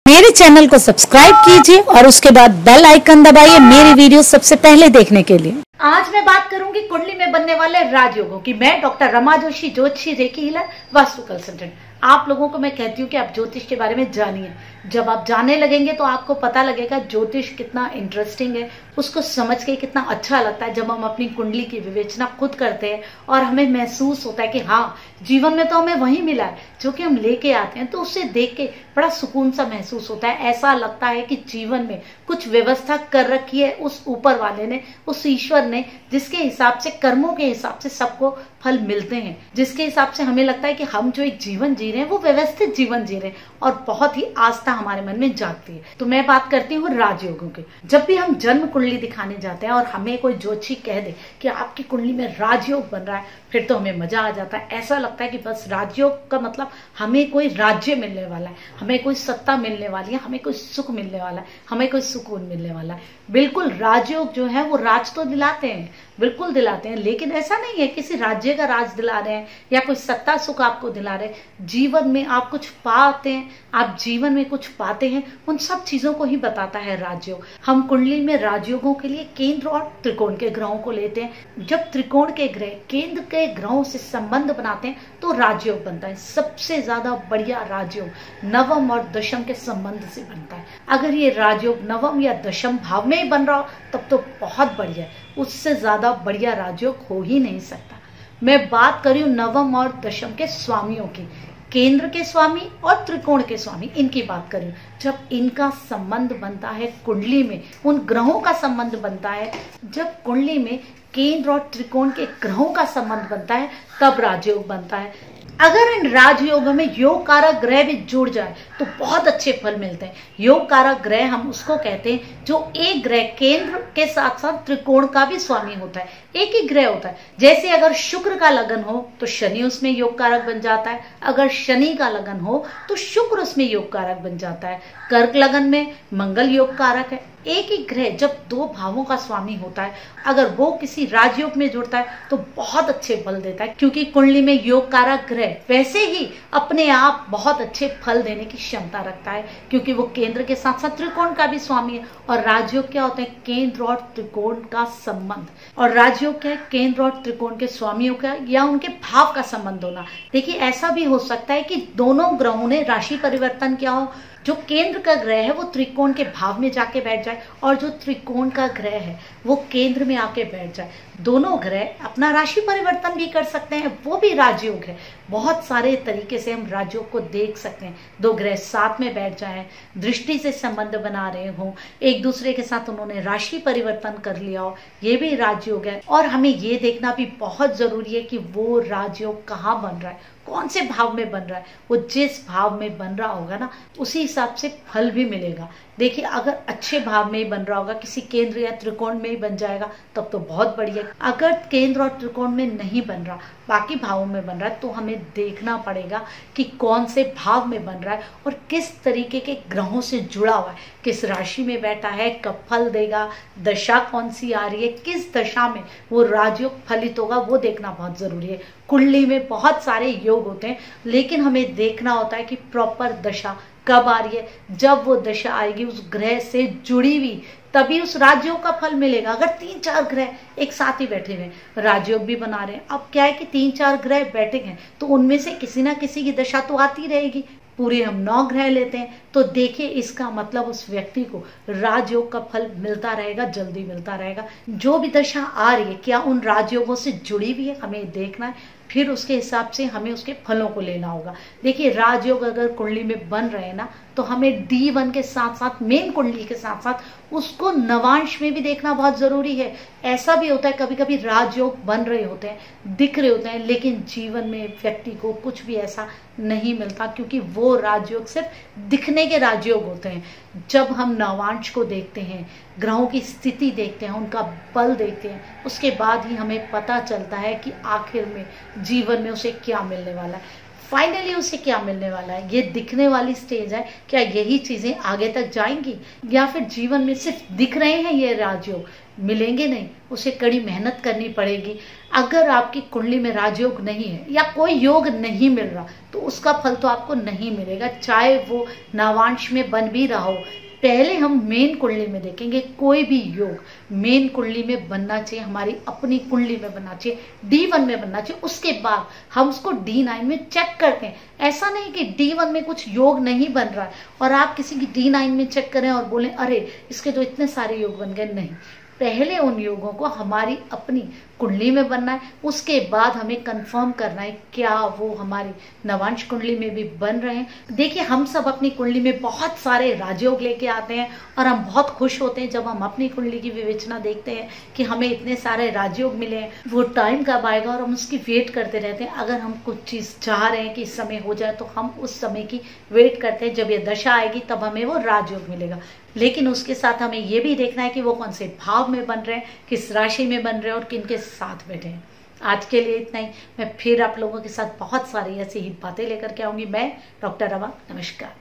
मेरे चैनल को सब्सक्राइब कीजिए और उसके बाद बेल आइकन दबाइए मेरी वीडियो सबसे पहले देखने के लिए। आज मैं बात करूंगी कुंडली में बनने वाले राजयोगों की। मैं डॉक्टर रमा जोशी, ज्योतिषी, रेकी हीलर, वास्तु कंसल्टेंट। आप लोगों को मैं कहती हूँ कि आप ज्योतिष के बारे में जानिए। जब आप जानने लगेंगे तो आपको पता लगेगा ज्योतिष कितना इंटरेस्टिंग है, उसको समझ के कितना अच्छा लगता है जब हम अपनी कुंडली की विवेचना खुद करते हैं और हमें महसूस होता है कि हाँ, जीवन में तो हमें वही मिला है जो कि हम लेके आते हैं। तो उसे देख के बड़ा सुकून सा महसूस होता है। ऐसा लगता है कि जीवन में कुछ व्यवस्था कर रखी है उस ऊपर वाले ने, उस ईश्वर ने, जिसके हिसाब से, कर्मों के हिसाब से सबको फल मिलते हैं, जिसके हिसाब से हमें लगता है कि हम जो एक जीवन जी रहे हैं वो व्यवस्थित जीवन जी रहे हैं और बहुत ही आस्था हमारे मन में जागती है। तो मैं बात करती हूँ राजयोगों की। जब भी हम जन्म कुंडली दिखाने जाते हैं और हमें कोई ज्योतिषी कह दे कि आपकी कुंडली में राजयोग बन रहा है, फिर तो हमें मजा आ जाता है। ऐसा लगता है कि बस राजयोग का मतलब हमें कोई राज्य मिलने वाला है, हमें कोई सत्ता मिलने वाली है, हमें कोई सुख मिलने वाला है, हमें कोई सुकून मिलने वाला है। बिल्कुल, राजयोग जो है वो राज तो दिलाते हैं, बिल्कुल दिलाते हैं, लेकिन ऐसा नहीं है किसी राज्य का राज दिला रहे हैं या कोई सत्ता सुख आपको दिला रहे हैं। जीवन में आप कुछ पाते हैं, आप जीवन में कुछ पाते हैं, उन सब चीजों को ही बताता है राजयोग। हम कुंडली में राजयोगों के लिए केंद्र और त्रिकोण के ग्रहों को लेते हैं। जब त्रिकोण के ग्रह केंद्र के ग्रहों से संबंध बनाते हैं तो राजयोग बनता है। सबसे ज्यादा बढ़िया राजयोग नवम और दशम के संबंध से बनता है। अगर ये राजयोग नवम या दशम भाव में ही बन रहा हो तब तो बहुत बढ़िया है, उससे ज्यादा बढ़िया राजयोग हो ही नहीं सकता। मैं बात कर रही हूँ नवम और दशम के स्वामियों की, केंद्र के स्वामी और त्रिकोण के स्वामी, इनकी बात करें। जब इनका संबंध बनता है कुंडली में, उन ग्रहों का संबंध बनता है, जब कुंडली में केंद्र और त्रिकोण के ग्रहों का संबंध बनता है तब राजयोग बनता है। अगर इन राजयोगों में योग कारक ग्रह भी जुड़ जाए तो बहुत अच्छे फल मिलते हैं। योग कारक ग्रह हम उसको कहते हैं जो एक ग्रह केंद्र के साथ साथ त्रिकोण का भी स्वामी होता है, एक ही ग्रह होता है। जैसे अगर शुक्र का लगन हो तो शनि उसमें योग कारक बन जाता है, अगर शनि का लगन हो तो शुक्र उसमें योग कारक बन जाता है। कर्क लगन में मंगल योग कारक है। एक ही ग्रह जब दो भावों का स्वामी होता है, अगर वो किसी राजयोग में जुड़ता है तो बहुत अच्छे फल देता है, क्योंकि कुंडली में योग कारक ग्रह वैसे ही अपने आप बहुत अच्छे फल देने की क्षमता रखता है, क्योंकि वो केंद्र के साथ साथ त्रिकोण का भी स्वामी है। और राजयोग क्या होता है? केंद्र और त्रिकोण का संबंध। और राजयोग क्या है? केंद्र और त्रिकोण के स्वामियों का या उनके भाव का संबंध होना। देखिए, ऐसा भी हो सकता है कि दोनों ग्रहों ने राशि परिवर्तन किया हो, जो केंद्र का ग्रह है वो त्रिकोण के भाव में जाके बैठ जाए और जो त्रिकोण का ग्रह है वो केंद्र में आके बैठ जाए। दोनों ग्रह अपना राशि परिवर्तन भी कर सकते हैं, वो भी राजयोग है। बहुत सारे तरीके से हम राजयोग को देख सकते हैं। दो ग्रह साथ में बैठ जाएं, दृष्टि से संबंध बना रहे हो, एक दूसरे के साथ उन्होंने राशि परिवर्तन कर लिया हो, ये भी राजयोग है। और हमें ये देखना भी बहुत जरूरी है कि वो राजयोग कहाँ बन रहा है, कौन से भाव में बन रहा है। वो जिस भाव में बन रहा होगा ना, उसी हिसाब से फल भी मिलेगा। देखिए, अगर अच्छे भाव में ही बन रहा होगा, किसी केंद्र या त्रिकोण में ही बन जाएगा तब तो बहुत बढ़िया। अगर केंद्र और त्रिकोण में नहीं बन रहा, बाकी भावों में बन रहा है, तो हमें देखना पड़ेगा कि कौन से भाव में बन रहा है और किस तरीके के ग्रहों से जुड़ा हुआ है, किस राशि में बैठा है, कब फल देगा, दशा कौन सी आ रही है, किस दशा में वो राजयोग फलित होगा, वो देखना बहुत जरूरी है। कुंडली में बहुत सारे योग होते हैं, लेकिन हमें देखना होता है कि प्रॉपर दशा कब आ रही है। जब वो दशा आएगी उस ग्रह से जुड़ी हुई, तभी उस राजयोग का फल मिलेगा। अगर 3-4 ग्रह एक साथ ही बैठे हुए राजयोग भी बना रहे हैं, अब क्या है कि 3-4 ग्रह बैठे हैं तो उनमें से किसी ना किसी की दशा तो आती रहेगी। पूरे हम 9 ग्रह लेते हैं तो देखिए, इसका मतलब उस व्यक्ति को राजयोग का फल मिलता रहेगा, जल्दी मिलता रहेगा। जो भी दशा आ रही है क्या उन राजयोगों से जुड़ी हुई है, हमें देखना है, फिर उसके हिसाब से हमें उसके फलों को लेना होगा। देखिए, राजयोग अगर कुंडली में बन रहे हैं ना, तो हमें D1 के साथ साथ, मेन कुंडली के साथ साथ उसको नवांश में भी देखना बहुत जरूरी है। ऐसा भी होता है कभी कभी राजयोग बन रहे होते हैं, दिख रहे होते हैं, लेकिन जीवन में व्यक्ति को कुछ भी ऐसा नहीं मिलता, क्योंकि वो राजयोग सिर्फ दिखने के राजयोग होते हैं। जब हम नवांश को देखते हैं, ग्रहों की स्थिति देखते हैं, उनका बल देखते हैं, उसके बाद ही हमें पता चलता है कि आखिर में जीवन में उसे क्या मिलने वाला है, फाइनली उसे क्या मिलने वाला है। ये दिखने वाली स्टेज है, क्या यही चीजें आगे तक जाएंगी या फिर जीवन में सिर्फ दिख रहे हैं ये राजयोग, मिलेंगे नहीं, उसे कड़ी मेहनत करनी पड़ेगी। अगर आपकी कुंडली में राजयोग नहीं है या कोई योग नहीं मिल रहा तो उसका फल तो आपको नहीं मिलेगा, चाहे वो नवांश में बन भी रहा हो। पहले हम मेन कुंडली में देखेंगे, कोई भी योग मेन कुंडली में बनना चाहिए, हमारी अपनी कुंडली में बनना चाहिए, D1 में बनना चाहिए। उसके बाद हम उसको D9 में चेक करते हैं। ऐसा नहीं कि D1 में कुछ योग नहीं बन रहा है और आप किसी की D9 में चेक करें और बोलें अरे इसके तो इतने सारे योग बन गए। नहीं, पहले उन योगों को हमारी अपनी कुंडली में बनना है, उसके बाद हमें कंफर्म करना है क्या वो हमारी नवांश कुंडली में भी बन रहे हैं। देखिए, हम सब अपनी कुंडली में बहुत सारे राजयोग लेके आते हैं और हम बहुत खुश होते हैं जब हम अपनी कुंडली की विवेचना देखते हैं कि हमें इतने सारे राजयोग मिले हैं। वो टाइम कब आएगा और हम उसकी वेट करते रहते हैं। अगर हम कुछ चीज़ चाह रहे हैं कि इस समय हो जाए तो हम उस समय की वेट करते हैं, जब ये दशा आएगी तब हमें वो राजयोग मिलेगा। लेकिन उसके साथ हमें ये भी देखना है कि वो कौन से भाव में बन रहे हैं, किस राशि में बन रहे हैं और किन के साथ बैठे हैं। आज के लिए इतना ही। मैं फिर आप लोगों के साथ बहुत सारी ऐसी ही बातें लेकर के आऊंगी। मैं डॉक्टर रमा, नमस्कार।